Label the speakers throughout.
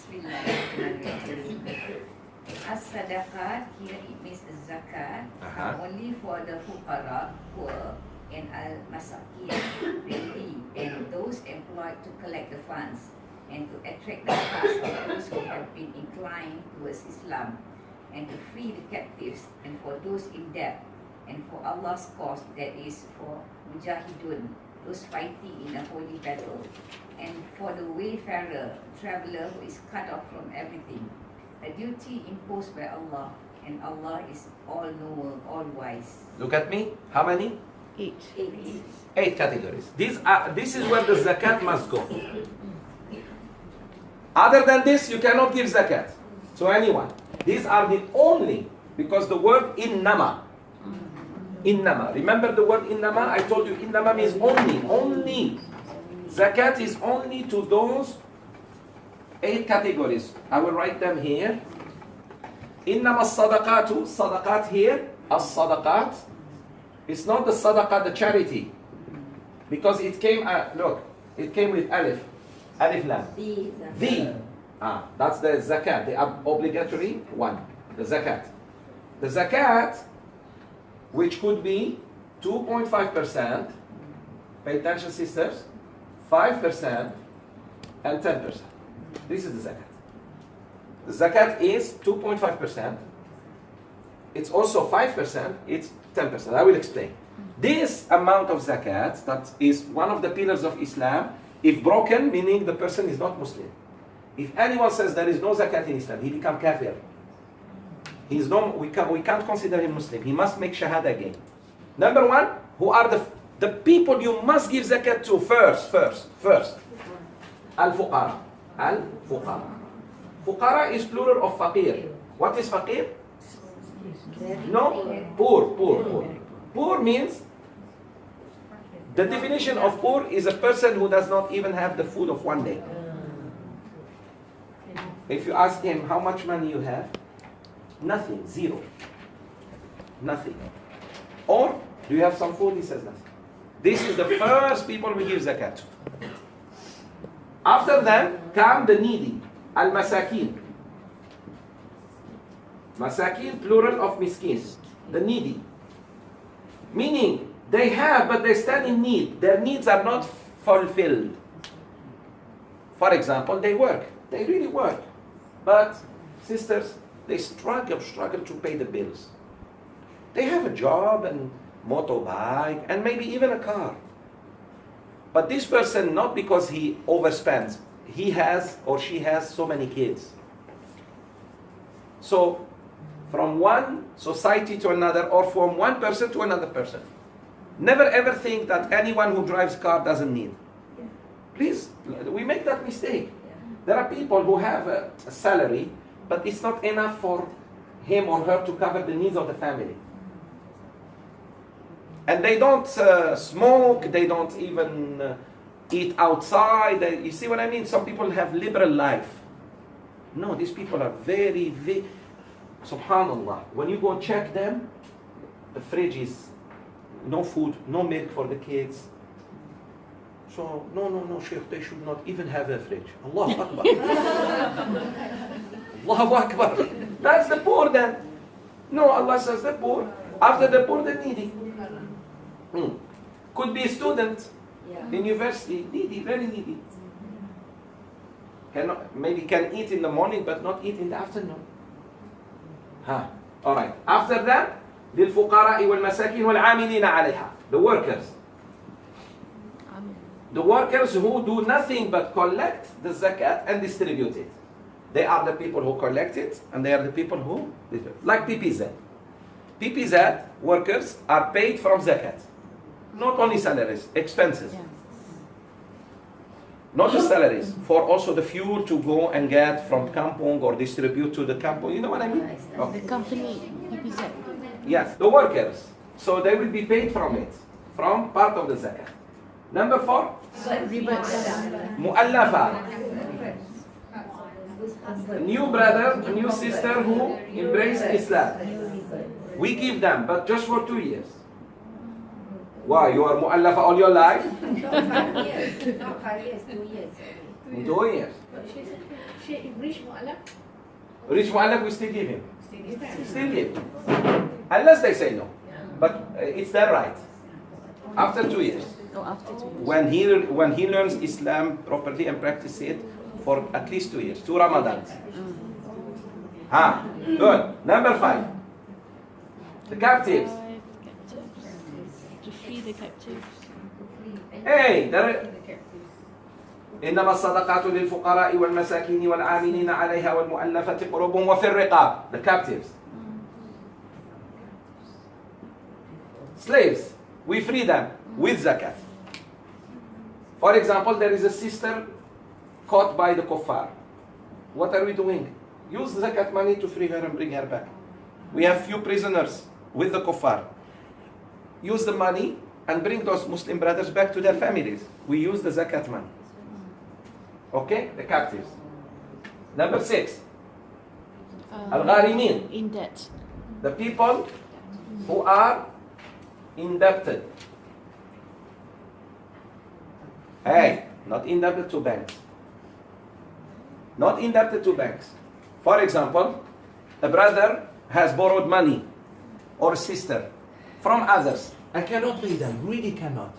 Speaker 1: Bismillahirrahmanirrahim. As-sadaqat, here it means zakat, only for the fuqara, poor, and al-masakin, needy, and those employed to collect the funds and to attract the hearts of those who have been inclined towards Islam, and to free the captives, and for those in debt, and for Allah's cause, that is for mujahidun, those fighting in a holy battle, and for the wayfarer, traveler who is cut off from everything, a duty imposed by Allah, and Allah is all-knower, all-wise.
Speaker 2: Look at me. How many?
Speaker 1: 8.
Speaker 2: 8 categories. This is where the zakat must go. Other than this, you cannot give zakat. So anyone. These are the only, because the word innama. Innama. Remember the word innama? I told you innama means only. Only. Zakat is only to those 8 categories. I will write them here. Innama sadaqatu. Sadaqat here. As-sadaqat. It's not the sadaqah, the charity. Because it came, look, it came with alif. Alif lam. The. That's the zakat, the obligatory one. The zakat. The zakat, which could be 2.5%, pay attention sisters, 5% and 10%. This is the zakat. The zakat is 2.5%. It's also 5%, it's 10%. I will explain. This amount of zakat, that is one of the pillars of Islam, if broken, meaning the person is not Muslim. If anyone says there is no zakat in Islam, he becomes kafir. We can't consider him Muslim. He must make shahada again. Number one, who are the people you must give zakat to first? Al-fuqara. Al-fuqara. Fuqara is plural of faqir. What is faqir? No, poor. Poor means, the definition of poor is a person who does not even have the food of one day. If you ask him how much money you have, nothing, zero. Nothing. Or, do you have some food? He says nothing. This is the first people we give zakat to. After them come the needy, al-masakin. Masakin, plural of miskin, the needy. Meaning, they have, but they stand in need. Their needs are not fulfilled. For example, they work. They really work. But, sisters, they struggle to pay the bills. They have a job and motorbike and maybe even a car. But this person, not because he overspends, he has or she has so many kids. So, from one society to another, or from one person to another person. Never ever think that anyone who drives car doesn't need. Please, we make that mistake. There are people who have a salary, but it's not enough for him or her to cover the needs of the family. And they don't smoke, they don't even eat outside. You see what I mean? Some people have liberal life. No, these people are very, subhanallah. When you go check them, the fridge is no food, no milk for the kids. So, no, Sheikh, they should not even have a fridge. Allahu Akbar. Allahu Akbar. That's the poor then. No, Allah says the poor. After the poor, the needy. Could be a student in university, needy, very needy. Maybe can eat in the morning, but not eat in the afternoon. All right. After that, للفقراء والمساكين والعاملين عليها. The workers. The workers who do nothing but collect the zakat and distribute it. They are the people who collect it, and they are the people who, like PPZ. PPZ workers are paid from zakat. Not only salaries, expenses. Not just salaries, for also the fuel to go and get from kampung or distribute to the kampung. You know what I mean?
Speaker 3: Oh. The company, PPZ.
Speaker 2: Yes, the workers. So they will be paid from it, from part of the zakat. Number 4, mu'allafa. A new brother, a new sister who embrace Islam. We give them, but just for 2 years. Why? You are mu'allafa all your life? In 2 years.
Speaker 4: Sheikh, rich mu'alaf,
Speaker 2: Rich mu'allaf, we still give him.
Speaker 4: still give them.
Speaker 2: Still give. Unless they say no. But it's their right. After 2 years.
Speaker 3: Oh, after 2 years.
Speaker 2: When he learns Islam properly and practice it for at least 2 years. 2 Ramadans. Good. Number 5. The captives.
Speaker 3: 5 captives. To free the captives.
Speaker 2: Hey, إنما الصدقات للفقراء والمساكين والعاملين عليها والمؤلفة قلوبهم وفي الرقاب. The captives. Slaves. We free them with zakat. For example, there is a sister caught by the kuffar. What are we doing? Use zakat money to free her and bring her back. We have few prisoners with the kuffar. Use the money and bring those Muslim brothers back to their families. We use the zakat money. Okay? The captives. Number 6. Al-Gharimin.
Speaker 3: In debt.
Speaker 2: The people who are indebted. Hey, not indebted to banks. Not indebted to banks. For example, a brother has borrowed money or a sister from others and cannot pay them, really cannot.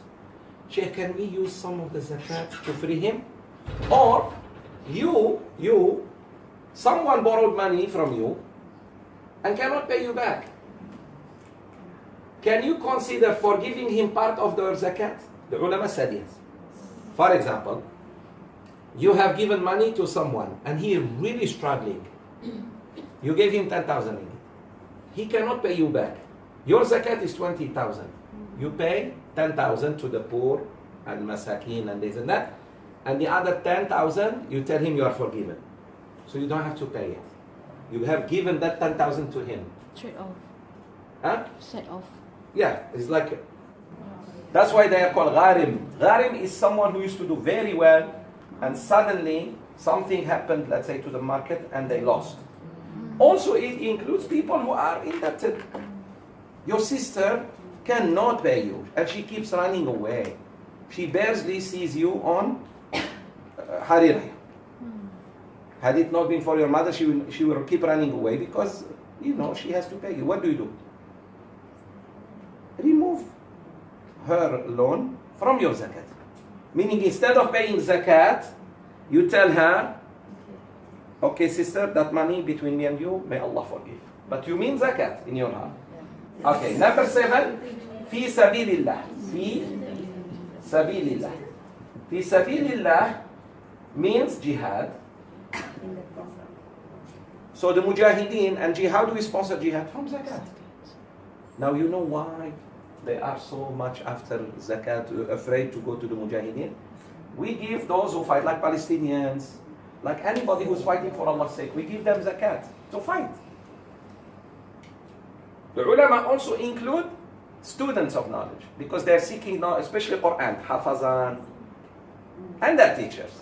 Speaker 2: Sheikh, can we use some of the zakat to free him? Or someone borrowed money from you and cannot pay you back. Can you consider forgiving him part of the zakat? The ulama said yes. For example, you have given money to someone and he is really struggling. You gave him 10,000 ringgit. He cannot pay you back. Your zakat is 20,000. You pay 10,000 to the poor and masakin and this and that. And the other 10,000, you tell him you are forgiven. So you don't have to pay it. You have given that 10,000 to him.
Speaker 3: Trade off.
Speaker 2: Huh?
Speaker 3: Set off.
Speaker 2: Yeah, it's like, that's why they are called gharim. Gharim is someone who used to do very well and suddenly something happened, let's say, to the market and they lost. Also, it includes people who are indebted. Your sister cannot pay you and she keeps running away. She barely sees you on Hariri. Had it not been for your mother, she will keep running away because, she has to pay you. What do? Remove her loan from your zakat. Meaning instead of paying zakat, you tell her, okay sister, that money between me and you, may Allah forgive. But you mean zakat in your heart. Okay, number 7, fi sabilillah. Fi sabilillah. Fi sabilillah means jihad. So the mujahideen and jihad, how do we sponsor jihad? From zakat. Now you know why they are so much after zakat, afraid to go to the mujahideen. We give those who fight, like Palestinians, like anybody who's fighting for Allah's sake, we give them zakat to fight. The ulama also include students of knowledge because they're seeking knowledge, especially Quran, hafazan, and their teachers.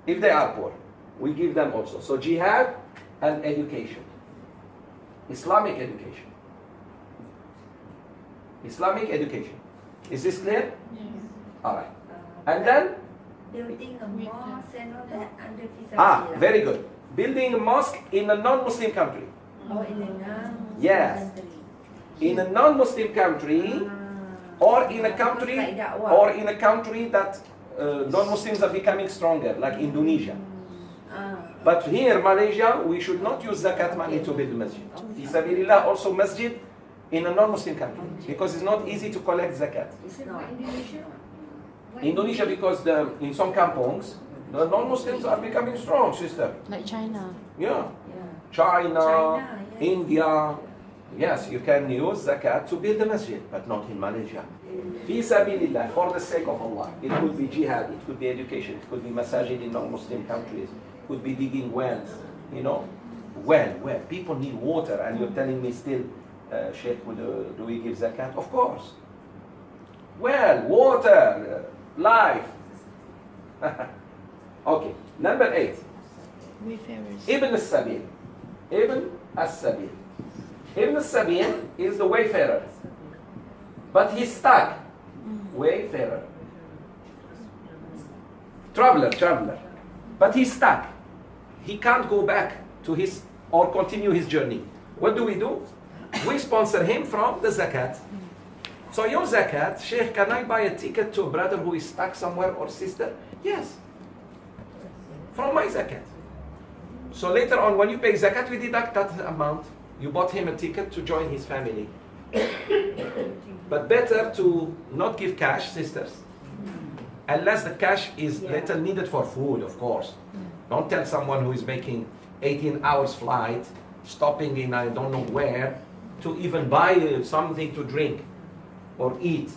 Speaker 2: If they are poor, we give them also. So jihad and education, Islamic education. Islamic education. Is this clear?
Speaker 3: Yes.
Speaker 2: All right. And then?
Speaker 1: Building a mosque and all that under fisabilillah.
Speaker 2: Very good. Building a mosque in a non-Muslim country.
Speaker 1: Or in a non-Muslim
Speaker 2: Yes.
Speaker 1: country.
Speaker 2: In a non-Muslim country, or in a country, that non-Muslims are becoming stronger, like Indonesia. But here, Malaysia, we should not use zakat money to build masjid. Fi sabilillah, also masjid in a non-Muslim country, because it's not easy to collect zakat.
Speaker 1: It's not.
Speaker 2: Indonesia, because in some kampongs, the non-Muslims are becoming strong, sister.
Speaker 3: Like China.
Speaker 2: Yeah. China, India. Yes, you can use zakat to build a masjid, but not in Malaysia. Fi sabilillah, for the sake of Allah. It could be jihad, it could be education, it could be masajid in non-Muslim countries, it could be digging wells, well, people need water, and you're telling me still, Sheikh, do we give zakat? Of course. Well, water, life. Okay, number 8.
Speaker 3: Wayfarers.
Speaker 2: Ibn as-Sabil. Ibn as-Sabil. Ibn as-Sabil is the wayfarer. But he's stuck. Wayfarer. Traveler. but he's stuck. He can't go back to his or continue his journey. What do? We sponsor him from the zakat. So your zakat, Sheikh, can I buy a ticket to a brother who is stuck somewhere or sister? Yes. From my zakat. So later on when you pay zakat, we deduct that amount. You bought him a ticket to join his family. But better to not give cash, sisters. Unless the cash is later needed for food, of course. Don't tell someone who is making 18 hours flight, stopping in I don't know where, to even buy something to drink or eat.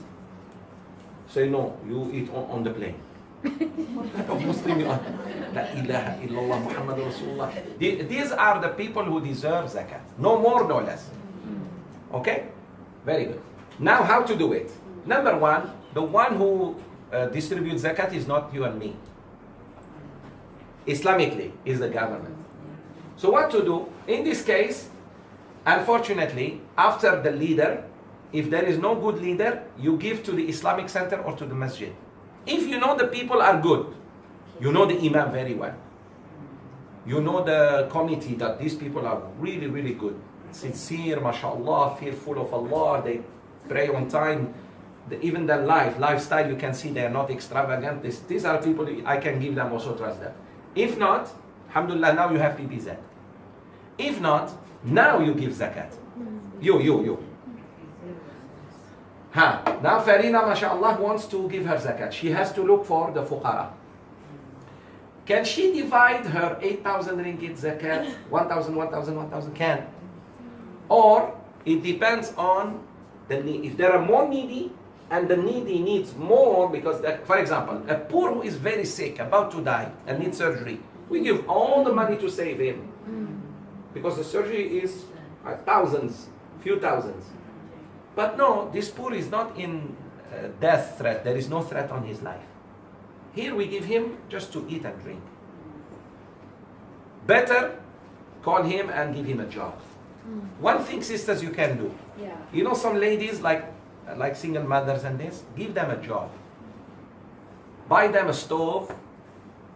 Speaker 2: Say no, you eat on the plane. La ilaha illallah Muhammad Rasulullah. These are the people who deserve zakat. No more, no less. Okay? Very good. Now how to do it? Number one, the one who distributes zakat is not you and me. Islamically is the government. So what to do? In this case, unfortunately, after the leader, if there is no good leader, you give to the Islamic center or to the masjid. If you know the people are good, you know the imam very well. You know the committee that these people are really, really good. Sincere, mashallah, fearful of Allah, they pray on time. Even their lifestyle, you can see they are not extravagant. These are people I can give them, also trust them. If not, alhamdulillah, now you have PPZ. If not, now you give zakat. You. Now Farina, mashallah, wants to give her zakat. She has to look for the fuqara. Can she divide her 8,000 ringgit zakat, 1,000, 1,000, 1,000? Can. Or it depends on the need. If there are more needy, and the needy needs more because, for example, a poor who is very sick, about to die, and needs surgery, we give all the money to save him. Because the surgery is thousands, few thousands. But no, this poor is not in death threat. There is no threat on his life. Here we give him just to eat and drink. Better call him and give him a job. One thing, sisters, you can do. You know some ladies like single mothers and this, give them a job. Buy them a stove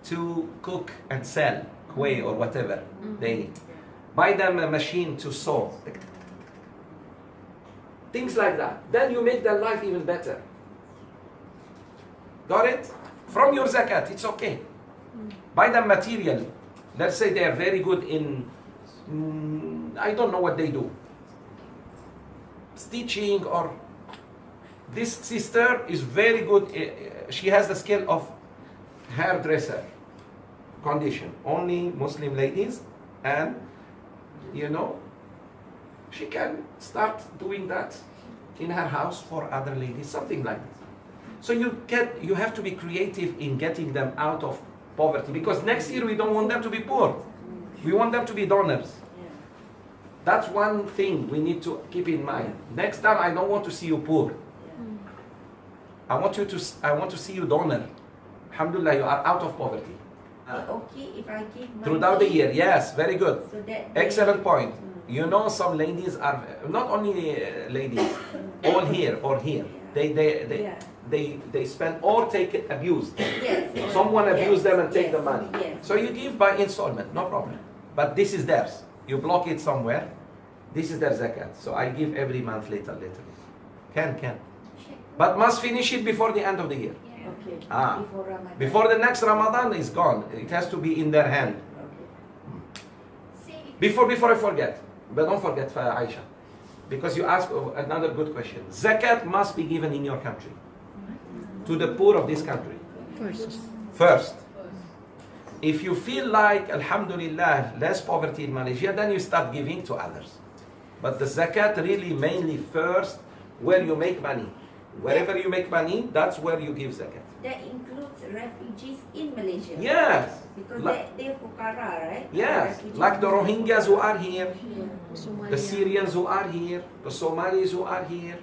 Speaker 2: to cook and sell, kueh or whatever they need. Buy them a machine to sew. Things like that. Then you make their life even better. Got it? From your zakat, it's okay. Buy them material. Let's say they are very good in, I don't know what they do. Stitching, or this sister is very good. She has the skill of hairdresser condition. Only Muslim ladies, and she can start doing that in her house for other ladies, something like that. So you have to be creative in getting them out of poverty, because next year we don't want them to be poor. We want them to be donors. That's one thing we need to keep in mind. Next time I don't want to see you poor. I want to see you donor. Alhamdulillah, you are out of poverty.
Speaker 1: Okay, if I give money
Speaker 2: Throughout the year, yes, very good.
Speaker 1: so that
Speaker 2: Excellent point. You know, some ladies are not only ladies, all here or here. They spend or take it abused.
Speaker 1: Yes.
Speaker 2: Someone abuse them and take
Speaker 1: Yes.
Speaker 2: the money.
Speaker 1: Yes.
Speaker 2: So you give by installment, no problem. But this is theirs. You block it somewhere. This is their zakat. So I give every month little. Can. But must finish it before the end of the year.
Speaker 1: Okay.
Speaker 2: Ah.
Speaker 1: Before Ramadan.
Speaker 2: Before the next Ramadan is gone. It has to be in their hand. Before I forget. But don't forget, Aisha. Because you asked another good question. Zakat must be given in your country. To the poor of this country. First. If you feel like, alhamdulillah, less poverty in Malaysia, then you start giving to others. But the zakat really mainly first where you make money. Wherever you make money, that's where you give zakat.
Speaker 1: That includes refugees in Malaysia.
Speaker 2: Yes.
Speaker 1: Because they're fuqara, right?
Speaker 2: Yes.
Speaker 1: Refugees
Speaker 2: Like the Rohingyas who are here,
Speaker 3: Somalia.
Speaker 2: the Syrians who are here, the Somalis who are here.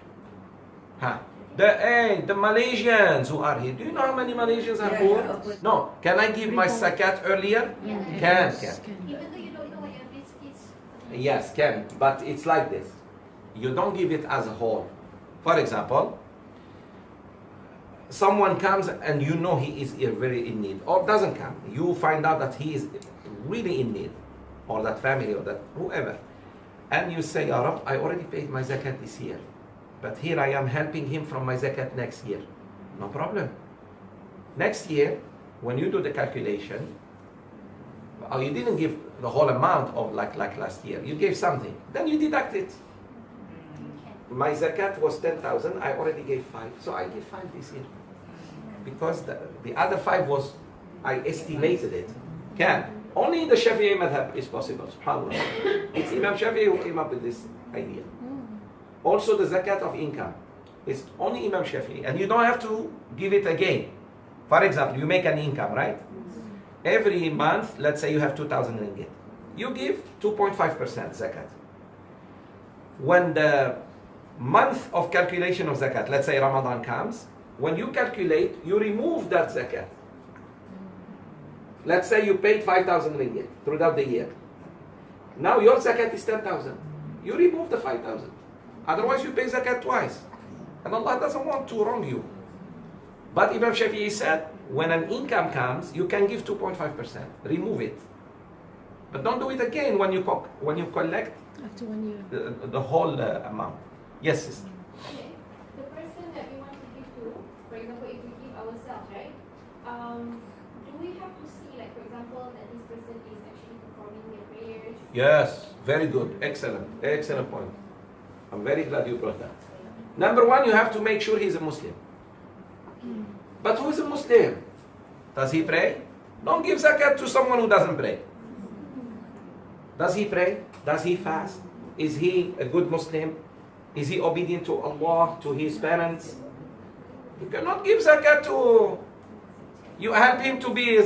Speaker 2: The Malaysians who are here. Do you know how many Malaysians are poor?
Speaker 1: of course.
Speaker 2: No. Can I give my zakat earlier? Can.
Speaker 4: Even though you don't know what your risk is.
Speaker 2: Yes, can. But it's like this. You don't give it as a whole. For example, someone comes and you know he is very in need, or doesn't come, you find out that he is really in need, or that family, or that whoever, and you say, Ya Rab, I already paid my zakat this year, but here I am helping him from my zakat next year. No problem. Next year, when you do the calculation, you didn't give the whole amount of like last year, you gave something, then you deduct it. My zakat was 10,000, I already gave 5, so I give 5 this year. Because the other 5 was, I estimated it. Can. Only in the Shafi'i madhab is possible, subhanAllah. It's Imam Shafi'i who came up with this idea. Also the zakat of income is only Imam Shafi'i, and you don't have to give it again. For example, you make an income, right? Every month, let's say you have 2,000 ringgit. You give 2.5% zakat. When the month of calculation of zakat, let's say Ramadan comes, when you calculate, you remove that zakat. Let's say you paid 5,000 ringgit throughout the year. Now your zakat is 10,000. You remove the 5,000. Otherwise you pay zakat twice. And Allah doesn't want to wrong you. But Imam Shafi'i said, when an income comes, you can give 2.5%. Remove it. But don't do it again when you collect
Speaker 3: After 1 year.
Speaker 2: the whole amount. Yes, sister.
Speaker 4: Okay. The person that we want to give to, for example, if we give ourselves, right? Do we have to see, like, for example, that this person is actually performing their prayers?
Speaker 2: Yes, very good. Excellent. Excellent point. I'm very glad you brought that. Number one, you have to make sure he's a Muslim. But who is a Muslim? Does he pray? Don't give zakat to someone who doesn't pray. Does he pray? Does he fast? Is he a good Muslim? Is he obedient to Allah, to his parents? You cannot give zakat to... You help him to be,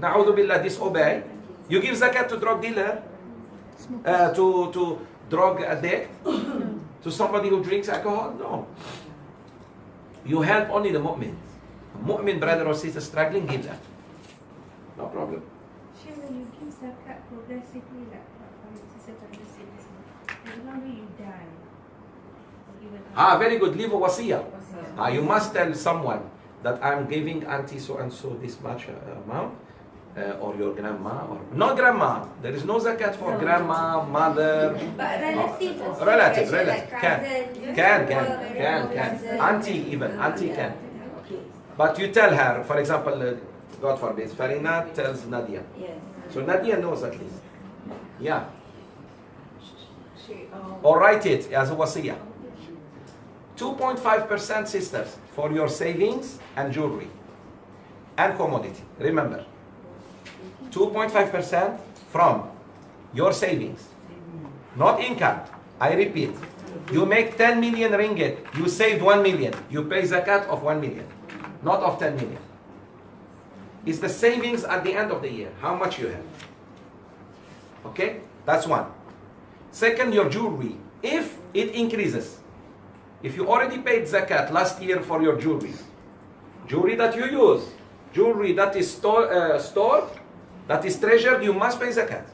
Speaker 2: na'udhu billah, disobey. You give zakat to drug dealer, to drug addict, to somebody who drinks alcohol? No. You help only the mu'min. A mu'min brother or sister struggling, give that. No problem.
Speaker 5: Sheikh, when you give zakat progressively, like Sister Tanya said this, the longer you die, or even
Speaker 2: Very good. Leave a wasiyah. You must tell someone that I'm giving auntie so and so this much amount, or your grandma, or not grandma. There is no zakat for grandma, mother.
Speaker 1: But relatives also.
Speaker 2: Relative.
Speaker 1: Like
Speaker 2: Can. Auntie even. Auntie can. But you tell her, for example, God forbid, Farina tells Nadia.
Speaker 1: Yes.
Speaker 2: So Nadia knows at least. Yeah. Or write it as a wasiyah. 2.5% sisters for your savings and jewelry and commodity. Remember, 2.5% from your savings, not income. I repeat, you make 10 million ringgit, you saved 1 million, you pay zakat of 1 million, not of 10 million. It's the savings at the end of the year, how much you have. Okay, that's one. Second, your jewelry, if it increases. If you already paid zakat last year for your jewelry that you use, jewelry that is stored, that is treasured, you must pay zakat.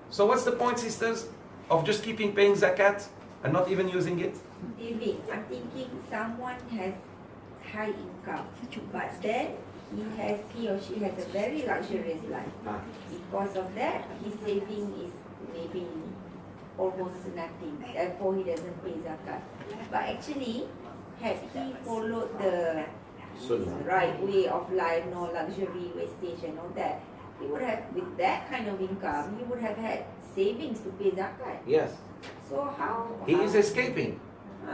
Speaker 2: So what's the point, sisters, of just keeping paying zakat and not even using it?
Speaker 1: David, I'm thinking someone has high income, but then he or she has a very luxurious life. Because of that, his saving is maybe almost nothing. Therefore, he doesn't pay zakat. But actually, had he followed the right way of life, no luxury, wastage, and all that, he would have, with that kind of income, he would have had savings to pay zakat.
Speaker 2: Yes.
Speaker 1: So how?
Speaker 2: He is escaping.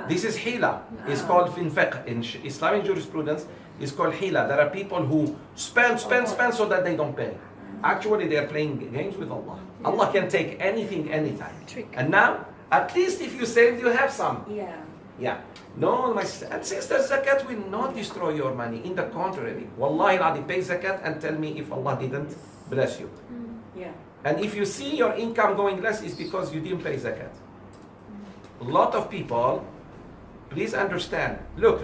Speaker 2: This is hila. It's called in fiqh, in Islamic jurisprudence, it's called hila. There are people who spend so that they don't pay. Actually, they are playing games with Allah. Allah can take anything, anytime. And now, at least if you saved, you have some. Yeah. No, my sisters, zakat will not destroy your money. In the contrary. Wallahi, pay zakat and tell me if Allah didn't bless you.
Speaker 1: Yeah.
Speaker 2: And if you see your income going less, it's because you didn't pay zakat. A lot of people, please understand. Look.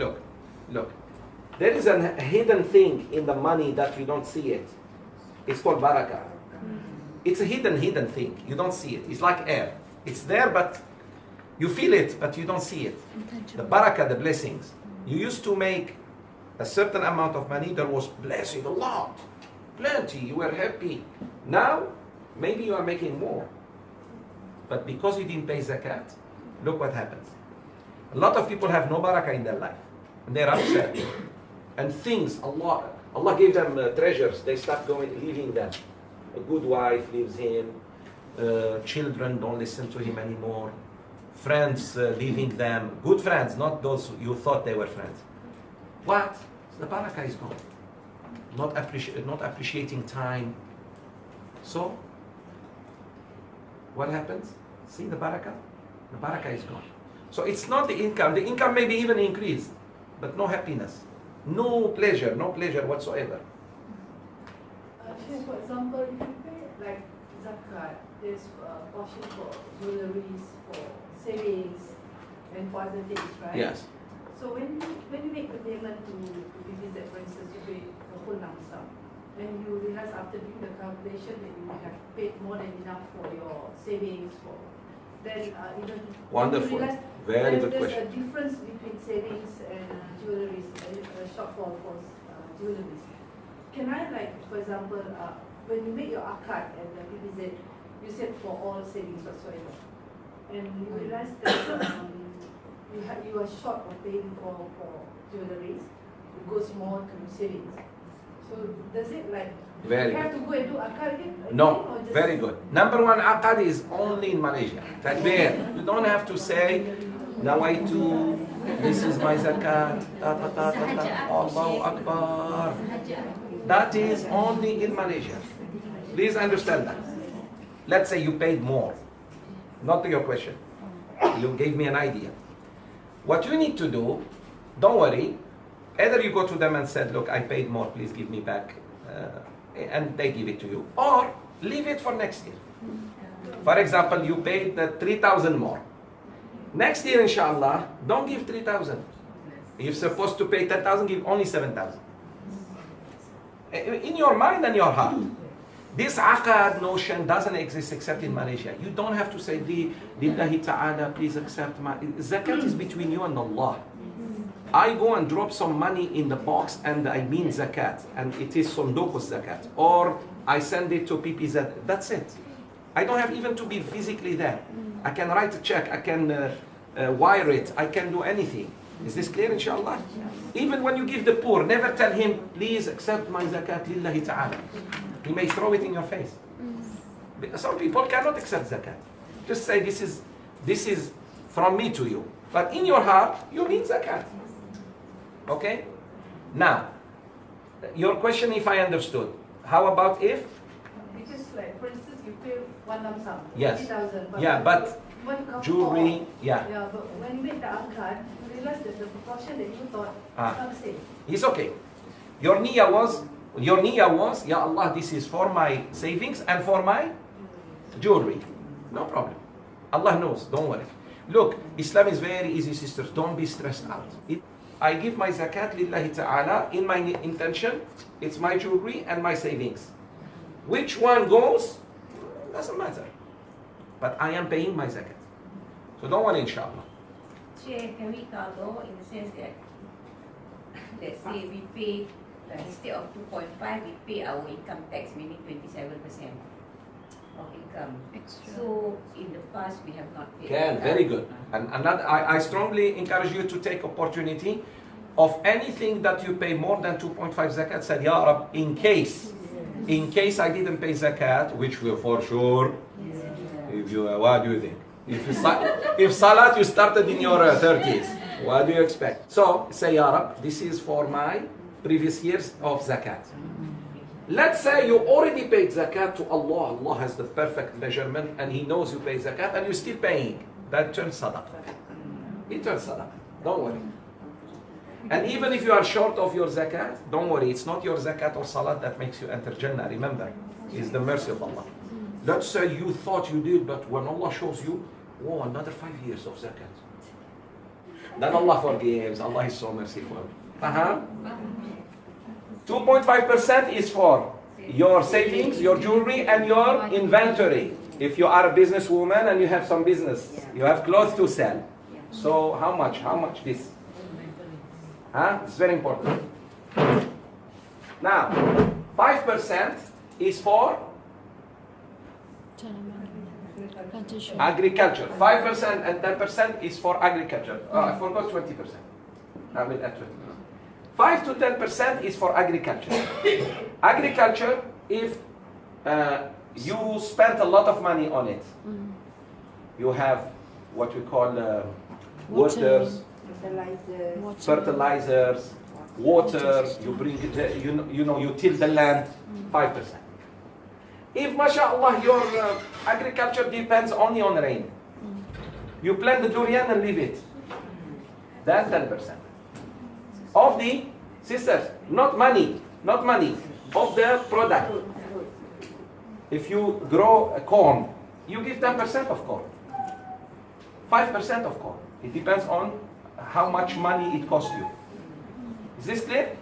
Speaker 2: There is a hidden thing in the money that you don't see it. It's called barakah. It's a hidden thing. You don't see it. It's like air. It's there, but you feel it, but you don't see it. The barakah, the blessings. You used to make a certain amount of money, there was blessing, a lot, plenty, you were happy. Now, maybe you are making more. But because you didn't pay zakat, look what happens. A lot of people have no barakah in their life. And they're upset. And things, Allah gave them treasures. They start leaving them. A good wife leaves him. Children don't listen to him anymore. Friends leaving them. Good friends, not those you thought they were friends. What? The barakah is gone. Not appreciating time. So, what happens? See the barakah? The barakah is gone. So it's not the income. The income may be even increased, but no happiness, no pleasure whatsoever.
Speaker 5: For example, if you pay like zakat, there's a portion for jewelries, for savings, and for other things, right?
Speaker 2: Yes.
Speaker 5: So when you make the payment to visit, for instance, you pay the whole lump sum, and you realize after doing the calculation that you have paid more than enough for your savings, then even
Speaker 2: Wonderful.
Speaker 5: You realize
Speaker 2: Very good
Speaker 5: there's
Speaker 2: question.
Speaker 5: a difference between savings and jewelries, a shortfall for jewelries. Can I, like, for example, when you make your akad at the PPZ, you said for all savings whatsoever, and you realize that you are short of paying for jewelries, it goes more to savings. So does it
Speaker 2: Very
Speaker 5: you have
Speaker 2: good.
Speaker 5: to go and do akad again?
Speaker 2: No,
Speaker 5: or just
Speaker 2: very good. Number one, aqad is only in Malaysia. Takbir. You don't have to say, nawaitu, this is my zakat, Allahu Akbar. That is only in Malaysia. Please understand that. Let's say you paid more. Not to your question. You gave me an idea. What you need to do, don't worry. Either you go to them and said, look, I paid more, please give me back. And they give it to you. Or leave it for next year. For example, you paid the 3,000 more. Next year, inshallah, don't give 3,000. If you're supposed to pay 10,000, give only 7,000. In your mind and your heart. This aqad notion doesn't exist except in Malaysia. You don't have to say, Lillahi ta'ala, please accept my... Zakat is between you and Allah. I go and drop some money in the box and I mean zakat, and it is sondokos zakat, or I send it to PPZ. That's it. I don't have even to be physically there. I can write a check, I can wire it, I can do anything. Is this clear, inshallah? Even when you give the poor, never tell him, please accept my zakat lillahi ta'ala. He may throw it in your face. Some people cannot accept zakat. Just say, this is from me to you. But in your heart, you mean zakat. Okay? Now, your question, if I understood, how about if?
Speaker 5: Because, like, for instance, you pay one lump sum,
Speaker 2: Yes.
Speaker 5: 50,000.
Speaker 2: Yeah, but
Speaker 5: when you come
Speaker 2: jewelry,
Speaker 5: for,
Speaker 2: yeah.
Speaker 5: Yeah, but when you make the akad, you realize that the proportion that you thought is not the same.
Speaker 2: It's okay. Your niyyah was, Ya Allah, this is for my savings and for my jewelry. No problem. Allah knows, don't worry. Look, Islam is very easy, sisters. Don't be stressed out. I give my zakat lillahi ta'ala in my intention. It's my jewelry and my savings. Which one goes? Doesn't matter. But I am paying my zakat. So don't worry, inshallah.
Speaker 1: Sheikh, can we cover in the sense that, let's say we pay, instead of 2.5, we pay our income tax, meaning 27% of income.
Speaker 3: Extra.
Speaker 1: So in the past we have not paid.
Speaker 2: Can, very good. And another, I strongly encourage you to take opportunity of anything that you pay more than 2.5 zakat. Said, Ya Rab, in case I didn't pay zakat, which will for sure, if you, what do you think? If salat you started in your 30s, what do you expect? So say, Ya Rab, this is for my previous years of zakat. Let's say you already paid zakat to Allah. Allah has the perfect measurement and He knows you pay zakat and you're still paying. That turns sadaqah. It turns sadaqah. Don't worry. And even if you are short of your zakat, don't worry. It's not your zakat or salat that makes you enter Jannah. Remember, it's the mercy of Allah. Let's say you thought you did, but when Allah shows you, oh, another 5 years of zakat. Then Allah forgives. Allah is so merciful. 2.5% is for your savings, your jewelry, and your inventory. If you are a businesswoman and you have some business, you have clothes to sell. So how much? How much this? It's very important. Now, 5% is for
Speaker 3: Plantation.
Speaker 2: agriculture. 5% and 10% is for agriculture. I forgot 20%. I will add 20%. 5 to 10% is for agriculture. Agriculture, if you spent a lot of money on it, you have what we call waters, fertilizers, water, you bring it, you till the land, 5%. If, mashallah, your agriculture depends only on rain, you plant the durian and leave it, then 10%. Of the, sisters, not money, of the product. If you grow corn, you give 10% of corn, 5% of corn. It depends on how much money it costs you. Is this clear?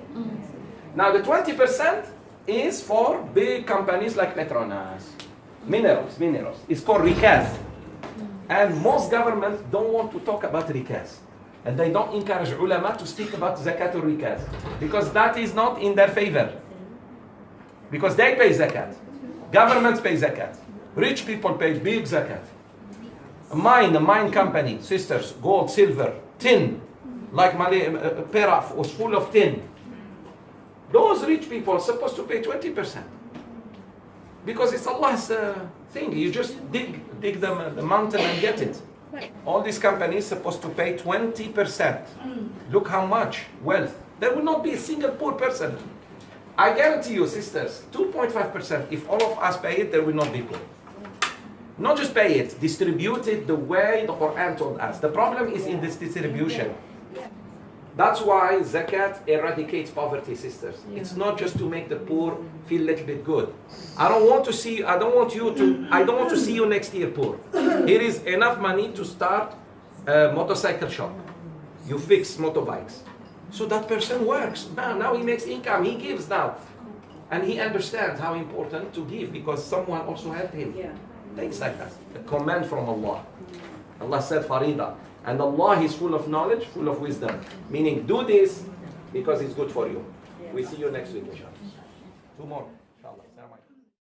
Speaker 2: Now the 20% is for big companies like Petronas. Minerals. It's called rikaz. And most governments don't want to talk about rikaz. And they don't encourage ulama to speak about zakat or rikaz. Because that is not in their favor. Because they pay zakat. Governments pay zakat. Rich people pay big zakat. A mine company, sisters, gold, silver, tin, like Peraf was full of tin. Those rich people are supposed to pay 20%. Because it's Allah's thing. You just dig the mountain and get it. All these companies are supposed to pay 20%. Look how much wealth. There will not be a single poor person. I guarantee you, sisters, 2.5%. If all of us pay it, there will not be poor. Not just pay it, distribute it the way the Quran told us. The problem is in this distribution. That's why zakat eradicates poverty, sisters. It's not just to make the poor feel a little bit good. I don't want to see you next year poor. Here is enough money to start a motorcycle shop. You fix motorbikes. So that person works. Now he makes income, he gives now. And he understands how important to give because someone also helped him. Things like that. A command from Allah. Allah said farida. And Allah is full of knowledge, full of wisdom. Meaning do this because it's good for you. We see you next week, inshallah. 2 more.